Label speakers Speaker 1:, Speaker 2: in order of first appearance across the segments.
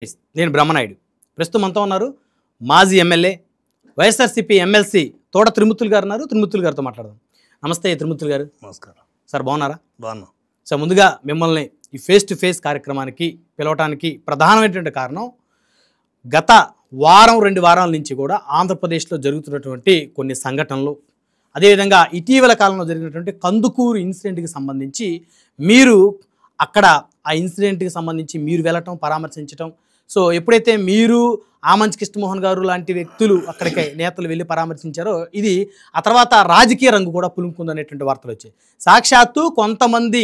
Speaker 1: నేను బ్రహ్మనాయుడు. ప్రస్తుతం మనతో ఉన్నారు మాజీ ఎమ్మెల్యే వైఎస్ఆర్సీపీ ఎమ్మెల్సీ తోట త్రిమూర్తులు గారు ఉన్నారు. త్రిమూర్తులు గారితో మాట్లాడదాం. నమస్తే త్రిమూర్తులు గారు.
Speaker 2: నమస్కారం
Speaker 1: సార్, బాగున్నారా?
Speaker 2: బాగున్నాం.
Speaker 1: సార్, ముందుగా మిమ్మల్ని ఈ ఫేస్ టు ఫేస్ కార్యక్రమానికి పిలవటానికి ప్రధానమైనటువంటి కారణం గత వారం 2 వారాల నుంచి కూడా ఆంధ్రప్రదేశ్లో జరుగుతున్నటువంటి కొన్ని సంఘటనలు, అదేవిధంగా ఇటీవల కాలంలో జరిగినటువంటి కందుకూరు ఇన్సిడెంట్కి సంబంధించి మీరు అక్కడ ఆ ఇన్సిడెంట్కి సంబంధించి మీరు వెళ్ళటం, పరామర్శించటం. సో ఎప్పుడైతే మీరు ఆమంచి కృష్ణమోహన్ గారు లాంటి వ్యక్తులు అక్కడికి నేతలు వెళ్ళి పరామర్శించారో ఇది ఆ తర్వాత రాజకీయ రంగు కూడా పులుముకుందనేటువంటి వార్తలు వచ్చాయి. సాక్షాత్తు కొంతమంది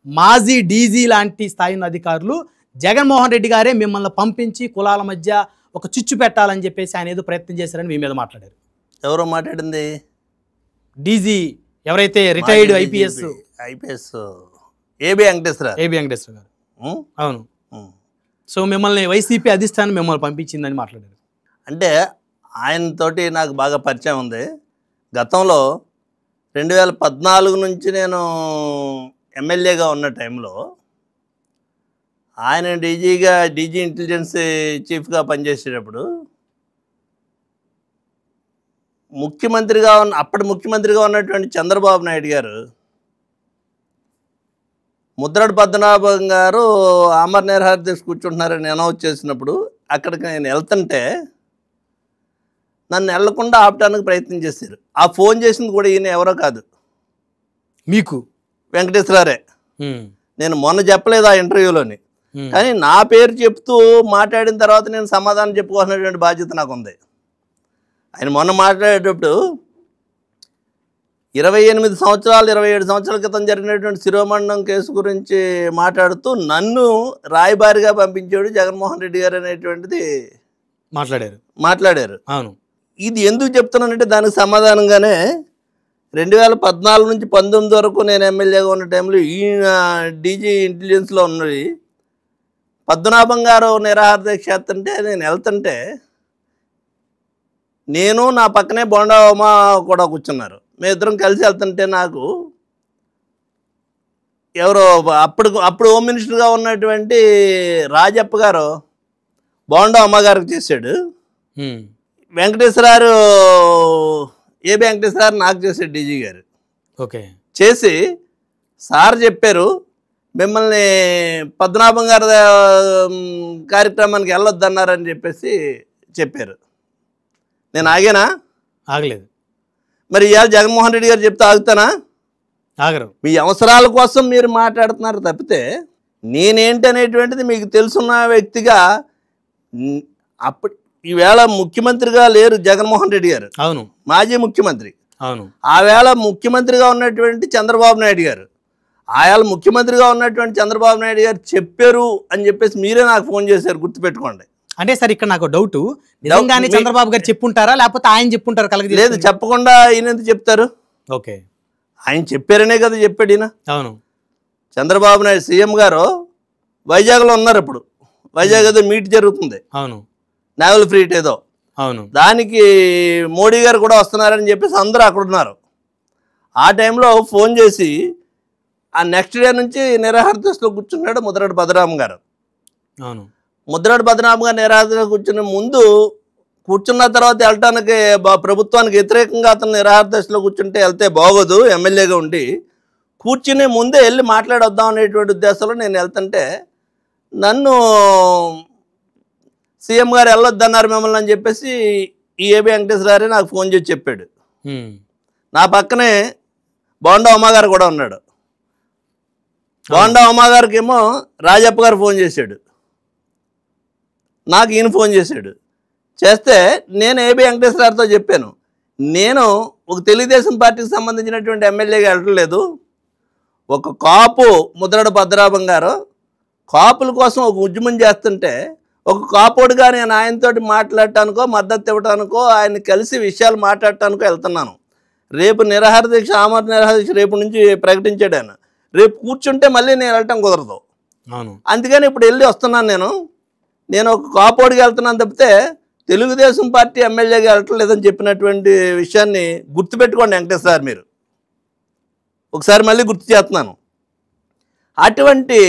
Speaker 1: మాజీ డీజీ లాంటి స్థాయి అధికారులు జగన్మోహన్ రెడ్డి గారే మిమ్మల్ని పంపించి కులాల మధ్య ఒక చిచ్చు పెట్టాలని చెప్పేసి ఆయన ఏదో ప్రయత్నం చేశారని మీ మీద మాట్లాడారు.
Speaker 2: ఎవరో మాట్లాడింది?
Speaker 1: డీజీ ఎవరైతే రిటైర్డ్ ఐపీఎస్
Speaker 2: ఏబి వెంకటేశ్వర
Speaker 1: గారు. అవును. సో మిమ్మల్ని వైసీపీ అధిష్టానం మిమ్మల్ని పంపించిందని మాట్లాడారు.
Speaker 2: అంటే ఆయనతోటి నాకు బాగా పరిచయం ఉంది. గతంలో 2014 నుంచి నేను ఎమ్మెల్యేగా ఉన్న టైంలో ఆయన డీజీ ఇంటెలిజెన్స్ చీఫ్గా పనిచేసేటప్పుడు అప్పటి ముఖ్యమంత్రిగా ఉన్నటువంటి చంద్రబాబు నాయుడు గారు, ముద్రగడ పద్మనాభం గారు ఆమరణ నిరాహార దీక్ష కూర్చుంటున్నారని అనౌన్స్ చేసినప్పుడు అక్కడికి నేను వెళ్తుంటే నన్ను వెళ్లకుండా ఆపడానికి ప్రయత్నం చేశారు. ఆ ఫోన్ చేసింది కూడా ఈయన ఎవరో కాదు,
Speaker 1: మీకు
Speaker 2: వెంకటేశ్వరే. నేను మొన్న చెప్పలేదు ఆ ఇంటర్వ్యూలోని, కానీ నా పేరు చెప్తూ మాట్లాడిన తర్వాత నేను సమాధానం చెప్పుకోవాల్సినటువంటి బాధ్యత నాకు ఉంది. ఆయన మొన్న మాట్లాడేటప్పుడు 27 సంవత్సరాలు 27 సంవత్సరాల క్రితం జరిగినటువంటి శిరోమండలం కేసు గురించి మాట్లాడుతూ నన్ను రాయబారిగా పంపించాడు జగన్మోహన్ రెడ్డి గారు అనేటువంటిది మాట్లాడారు.
Speaker 1: అవును.
Speaker 2: ఇది ఎందుకు చెప్తున్నానంటే దానికి సమాధానంగానే 2014 నుంచి 19 వరకు నేను ఎమ్మెల్యేగా ఉన్న టైంలో ఈయన డీజీ ఇంటెలిజెన్స్లో ఉన్నది పద్మనాభం గారు నిరాహార దీక్ష చేస్తుంటే నేను వెళ్తుంటే నేను నా పక్కనే బోండా ఉమా కూడా కూర్చున్నారు. మేమిద్దరం కలిసి వెళ్తుంటే నాకు ఎవరో అప్పుడు హోమ్ మినిస్టర్గా ఉన్నటువంటి రాజప్ప గారు బోండా ఉమా గారికి చేశాడు. వెంకటేశ్వర ఏబి వెంకటేశ్వర నాకు చేశాడు డీజీ గారు.
Speaker 1: ఓకే.
Speaker 2: చేసి సార్ చెప్పారు మిమ్మల్ని పద్మనాభం గారి కార్యక్రమానికి వెళ్ళొద్దన్నారని చెప్పేసి చెప్పారు. నేను ఆగలేదు. మరి ఇవాళ జగన్మోహన్ రెడ్డి గారు చెప్తే ఆగుతానా?
Speaker 1: ఆగరు.
Speaker 2: మీ అవసరాల కోసం మీరు మాట్లాడుతున్నారు తప్పితే నేనేంటి అనేటువంటిది మీకు తెలుసున్న వ్యక్తిగా అప్పుడు ఈవేళ ముఖ్యమంత్రిగా లేరు జగన్మోహన్ రెడ్డి గారు.
Speaker 1: అవును.
Speaker 2: మాజీ ముఖ్యమంత్రి.
Speaker 1: అవును.
Speaker 2: ఆవేళ ముఖ్యమంత్రిగా ఉన్నటువంటి చంద్రబాబు నాయుడు గారు, ఆవేళ ముఖ్యమంత్రిగా ఉన్నటువంటి చంద్రబాబు నాయుడు గారు చెప్పారు అని చెప్పేసి మీరే నాకు ఫోన్ చేశారు, గుర్తుపెట్టుకోండి.
Speaker 1: అంటే సార్ ఇక్కడ నాకు డౌట్, నిజంగానే చంద్రబాబు గారు చెప్పుంటారా లేకపోతే ఆయన చెప్పుంటారు? కలగదు.
Speaker 2: లేదు, చెప్పకుండా ఈయన ఎందుకు చెప్తారు?
Speaker 1: ఓకే.
Speaker 2: ఆయన చెప్పారనే కదా చెప్పాడు ఈయన.
Speaker 1: అవును.
Speaker 2: చంద్రబాబు నాయుడు సీఎం గారు వైజాగ్లో ఉన్నారు. ఇప్పుడు వైజాగ్ ఏదో మీట్ జరుగుతుంది.
Speaker 1: అవును.
Speaker 2: నావల్ ఫ్రీట్ ఏదో.
Speaker 1: అవును.
Speaker 2: దానికి మోడీ గారు కూడా వస్తున్నారని చెప్పేసి అందరూ అక్కడ ఉన్నారు. ఆ టైంలో ఫోన్ చేసి ఆ నెక్స్ట్ డే నుంచి నిరాహార దీక్షలో కూర్చున్నాడు ముద్రగడ పద్మనాభం గారు.
Speaker 1: అవును.
Speaker 2: ముద్రగడ పద్మనాభం గారు నిరాహార దీక్షలో కూర్చున్న తర్వాత వెళ్ళటానికి ప్రభుత్వానికి వ్యతిరేకంగా అతను నిరాహార దీక్షలో కూర్చుంటే వెళ్తే బాగోదు, ఎమ్మెల్యేగా ఉండి కూర్చుని ముందే వెళ్ళి మాట్లాడొద్దాం అనేటువంటి ఉద్దేశంలో నేను వెళ్తుంటే నన్ను సీఎం గారు వెళ్ళొద్దన్నారు మిమ్మల్ని అని చెప్పేసి ఈ ఏబి వెంకటేశ్వర గారే నాకు ఫోన్ చేసి చెప్పాడు. నా పక్కనే బోండా ఉమా గారు కూడా ఉన్నాడు. బోండా ఉమా గారికి ఏమో రాజప్ప గారు ఫోన్ చేశాడు, నాకు ఈయన ఫోన్ చేశాడు. చేస్తే నేను ఏబి వెంకటేశ్వర గారితో చెప్పాను, నేను ఒక తెలుగుదేశం పార్టీకి సంబంధించినటువంటి ఎమ్మెల్యేగా వెళ్ళట్లేదు. ఒక కాపు ముద్రగడ పద్మనాభం గారు కాపుల కోసం ఒక ఉద్యమం చేస్తుంటే ఒక కాపోడుగా నేను ఆయనతో మాట్లాడటానికో మద్దతు ఇవ్వటానికో ఆయన కలిసి విషయాలు మాట్లాడటానికో వెళ్తున్నాను. రేపు నిరాహార దీక్ష, ఆమరణ నిరాహార దీక్ష రేపు నుంచి ప్రకటించాడు ఆయన. రేపు కూర్చుంటే మళ్ళీ నేను వెళ్ళటం కుదరదు. అందుకని ఇప్పుడు వెళ్ళి వస్తున్నాను. నేను ఒక కాపోడికి వెళ్తున్నాను తప్పితే తెలుగుదేశం పార్టీ ఎమ్మెల్యేగా వెళ్ళటం లేదని చెప్పినటువంటి విషయాన్ని గుర్తుపెట్టుకోండి వెంకటేశ్వర గారు. మీరు ఒకసారి మళ్ళీ గుర్తు చేస్తున్నాను. అటువంటి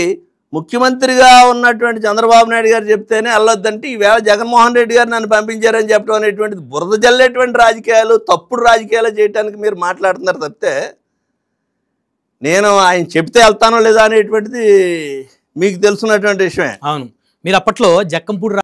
Speaker 2: ముఖ్యమంత్రిగా ఉన్నటువంటి చంద్రబాబు నాయుడు గారు చెప్తేనే వెళ్ళొద్దంటే ఈవేళ జగన్మోహన్ రెడ్డి గారు నన్ను పంపించారని చెప్పడం అనేటువంటిది బురద జల్లేటువంటి రాజకీయాలు, తప్పుడు రాజకీయాలు చేయడానికి మీరు మాట్లాడుతున్నారు తప్పితే నేను ఆయన చెప్తే వెళ్తానో లేదా అనేటువంటిది మీకు తెలుసున్నటువంటి విషయమే.
Speaker 1: అవును, మీరు అప్పట్లో జక్కంపూడి